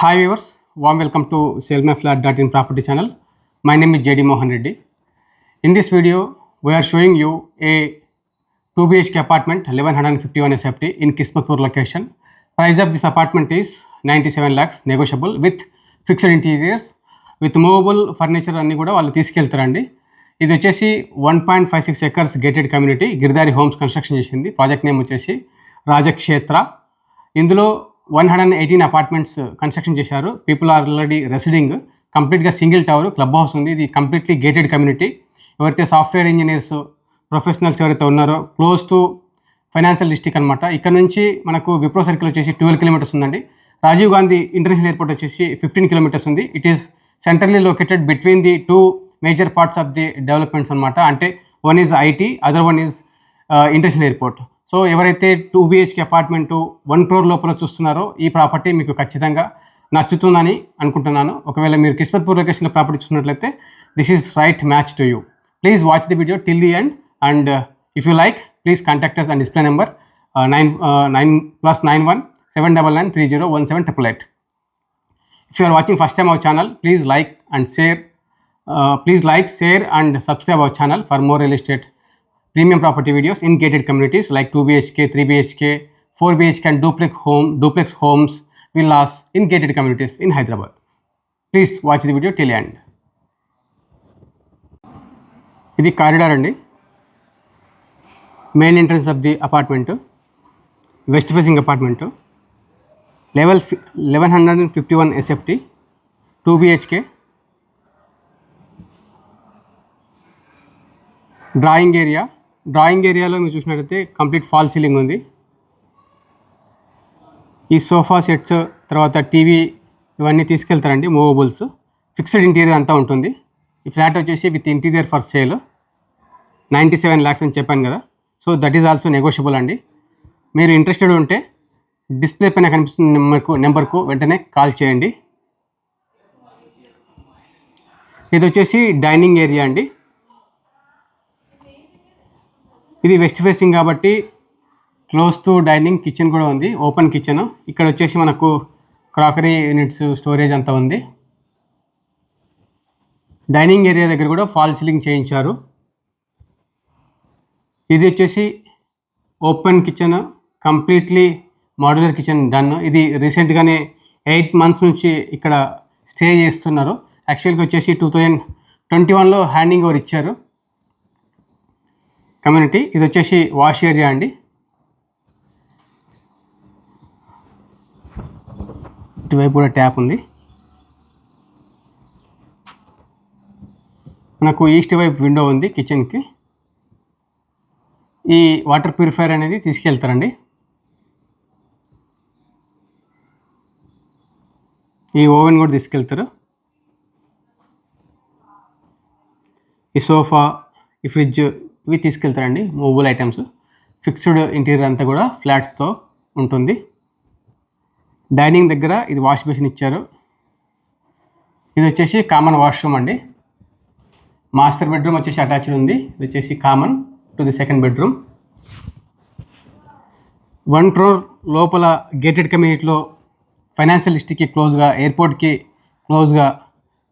Hi viewers, warm welcome to SellMyFlat.in property channel. My name is JD Mohan Reddy. In this video, we are showing you a 2 BHK apartment 1151 SFT in Kismatpur location. Price of this apartment is 97 lakhs negotiable with fixed interiors with movable furniture అన్ని కూడా వాళ్ళు తీసుకెళ్తారండి. ఇది వచ్చేసి 1.56 acres gated community Giridhari homes construction చేసింది. Project name వచ్చేసి రాజక్షేత్ర. ఇందులో 118 apartments construction చేశారు. People are already residing. కంప్లీట్గా సింగిల్ టవర్, క్లబ్ హౌస్ ఉంది. ఇది కంప్లీట్లీ గేటెడ్ కమ్యూనిటీ. ఎవరైతే సాఫ్ట్వేర్ ఇంజనీర్స్ ప్రొఫెషనల్స్ ఎవరైతే ఉన్నారో క్లోజ్ టు ఫైనాన్షియల్ డిస్ట్రిక్ట్ అనమాట. ఇక్కడ నుంచి మనకు విప్రో సర్కిల్ వచ్చేసి 12 కిలోమీటర్స్ ఉందండి. రాజీవ్ గాంధీ ఇంటర్నేషనల్ ఎయిర్పోర్ట్ వచ్చేసి 15 కిలోమీటర్స్ ఉంది. It is centrally located between the two major parts of the developments అనమాట. అంటే one is IT, other one is international airport. So ఎవరైతే 2 BHK అపార్ట్మెంటు 1 crore లోపల చూస్తున్నారో ఈ ప్రాపర్టీ మీకు ఖచ్చితంగా నచ్చుతుందని అనుకుంటున్నాను. ఒకవేళ మీరు కిస్మత్పూర్ లొకేషన్లో ప్రాపర్టీ చూసినట్లయితే this is right match to you. Please watch the video till the end and if you like please contact us and display number 9+91 799 301788. If you are watching first time our channel, please like, share and subscribe our channel for more real estate premium property videos in gated communities like 2 BHK, 3 BHK, 4 BHK and duplex homes, villas in gated communities in Hyderabad. Please watch the video till end. ఇది corridor అండి. Main entrance of the apartment, west facing apartment, level 1151 SFT, 2 BHK. Drawing ఏరియాలో మీరు చూసినట్లయితే complete fall ceiling ఉంది. ఈ sofa sets తర్వాత TV ఇవన్నీ తీసుకెళ్తారండి, మూవబుల్స్. Fixed interior అంతా ఉంటుంది. ఈ ఫ్లాట్ వచ్చేసి with interior for sale 97 lakhs అని చెప్పాను కదా. So that is also negotiable అండి. మీరు ఇంట్రెస్టెడ్ ఉంటే డిస్ప్లే పైన కనిపిస్తున్న నెంబర్కు వెంటనే కాల్ చేయండి. ఇది వచ్చేసి డైనింగ్ ఏరియా అండి. ఇది వెస్ట్ ఫేసింగ్ కాబట్టి క్లోజ్ టు డైనింగ్, కిచెన్ కూడా ఉంది, ఓపెన్ కిచెన్. ఇక్కడ వచ్చేసి మనకు క్రాకరీ యూనిట్స్, స్టోరేజ్ అంతా ఉంది. డైనింగ్ ఏరియా దగ్గర కూడా ఫాల్ సీలింగ్ చేయించారు. ఇది వచ్చేసి open kitchen, completely modular kitchen done. ఇది రీసెంట్గానే 8 months నుంచి ఇక్కడ స్టే చేస్తున్నారు. యాక్చువల్గా వచ్చేసి 2021లో హ్యాండింగ్ ఓవర్ ఇచ్చారు కమ్యూనిటీ. ఇది వచ్చేసి వాష్ ఏరియా అండి. ఇటువైపు కూడా ట్యాప్ ఉంది. మనకు ఈస్ట్ వైపు విండో ఉంది కిచెన్కి. ఈ వాటర్ ప్యూరిఫైయర్ అనేది తీసుకెళ్తారండి. ఈ ఓవెన్ కూడా తీసుకెళ్తారు. ఈ సోఫా, ఈ ఫ్రిడ్జ్ ఇవి తీసుకెళ్తారండి, మూవబుల్ ఐటమ్స్. ఫిక్స్డ్ ఇంటీరియర్ అంతా కూడా ఫ్లాట్స్తో ఉంటుంది. డైనింగ్ దగ్గర ఇది వాష్ బేసిన్ ఇచ్చారు. ఇది వచ్చేసి కామన్ వాష్రూమ్ అండి. మాస్టర్ బెడ్రూమ్ వచ్చేసి అటాచ్డ్ ఉంది. ఇది వచ్చేసి common to the second bedroom. 1 crore లోపల గేటెడ్ కమ్యూనిటీలో ఫైనాన్షియల్ డిస్ట్రిక్ట్కి క్లోజ్గా, ఎయిర్పోర్ట్కి క్లోజ్గా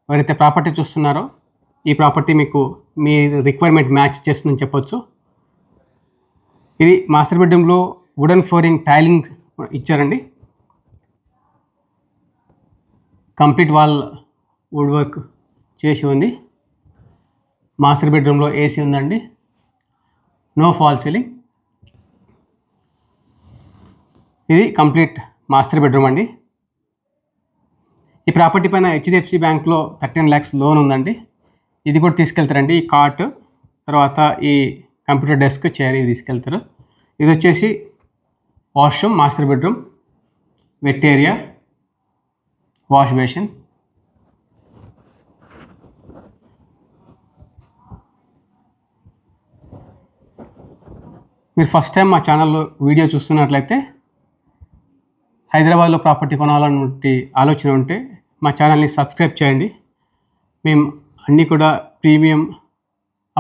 ఎవరైతే ప్రాపర్టీ చూస్తున్నారో ఈ ప్రాపర్టీ మీకు మీ రిక్వైర్మెంట్ మ్యాచ్ చేస్తుందని చెప్పొచ్చు. ఇది మాస్టర్ బెడ్రూమ్లో వుడెన్ ఫ్లోరింగ్ టైలింగ్ ఇచ్చారండి. కంప్లీట్ వాల్ వుడ్ వర్క్ చేసి ఉంది. మాస్టర్ బెడ్రూమ్లో ఏసీ ఉందండి. No fall ceiling. ఇది కంప్లీట్ మాస్టర్ బెడ్రూమ్ అండి. ఈ ప్రాపర్టీ పైన HDFC బ్యాంక్లో 13 lakhs లోన్ ఉందండి. ఇది కూడా తీసుకెళ్తారండి. ఈ కాట్, తర్వాత ఈ కంప్యూటర్ డెస్క్, చైర్ ఇది తీసుకెళ్తారు. ఇది వచ్చేసి washroom, master bedroom, wet area, wash basin. మీరు ఫస్ట్ టైం మా ఛానల్లో వీడియో చూస్తున్నట్లయితే హైదరాబాద్లో ప్రాపర్టీ కొనాలన్నటువంటి ఆలోచన ఉంటే మా ఛానల్ని సబ్స్క్రైబ్ చేయండి. మేము అన్నీ కూడా ప్రీమియం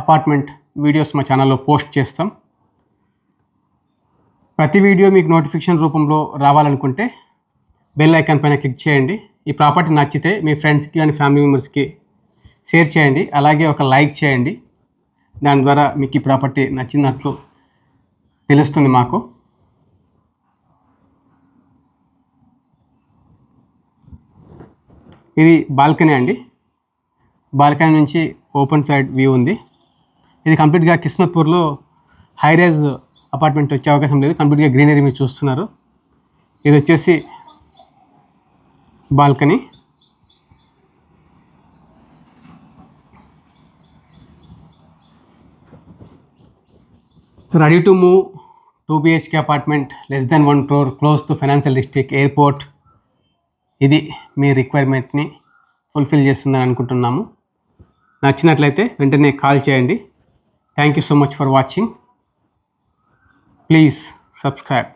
అపార్ట్మెంట్ వీడియోస్ మా ఛానల్లో పోస్ట్ చేస్తాం. ప్రతి వీడియో మీకు నోటిఫికేషన్ రూపంలో రావాలనుకుంటే బెల్ ఐకాన్ పైన క్లిక్ చేయండి. ఈ ప్రాపర్టీ నచ్చితే మీ ఫ్రెండ్స్కి కానీ ఫ్యామిలీ మెంబర్స్కి షేర్ చేయండి. అలాగే ఒక లైక్ చేయండి. దాని ద్వారా మీకు ఈ ప్రాపర్టీ నచ్చినట్లు తెలుస్తుంది మాకు. ఇది బాల్కనీ అండి. బాల్కనీ నుంచి ఓపెన్ సైడ్ వ్యూ ఉంది. ఇది కంప్లీట్గా కిస్మత్పూర్లో హైరేజ్ అపార్ట్మెంట్ వచ్చే అవకాశం లేదు. కంప్లీట్గా గ్రీనరీ మీరు చూస్తున్నారు. ఇది వచ్చేసి balcony. Ready to move 2 BHK apartment, less than 1 crore, close to financial district, airport. ఇది మీ రిక్వైర్మెంట్ని ఫుల్ఫిల్ చేస్తుందని అనుకుంటున్నాము. నచ్చినట్లయితే వెంటనే కాల్ చేయండి. Thank you so much for watching. Please subscribe.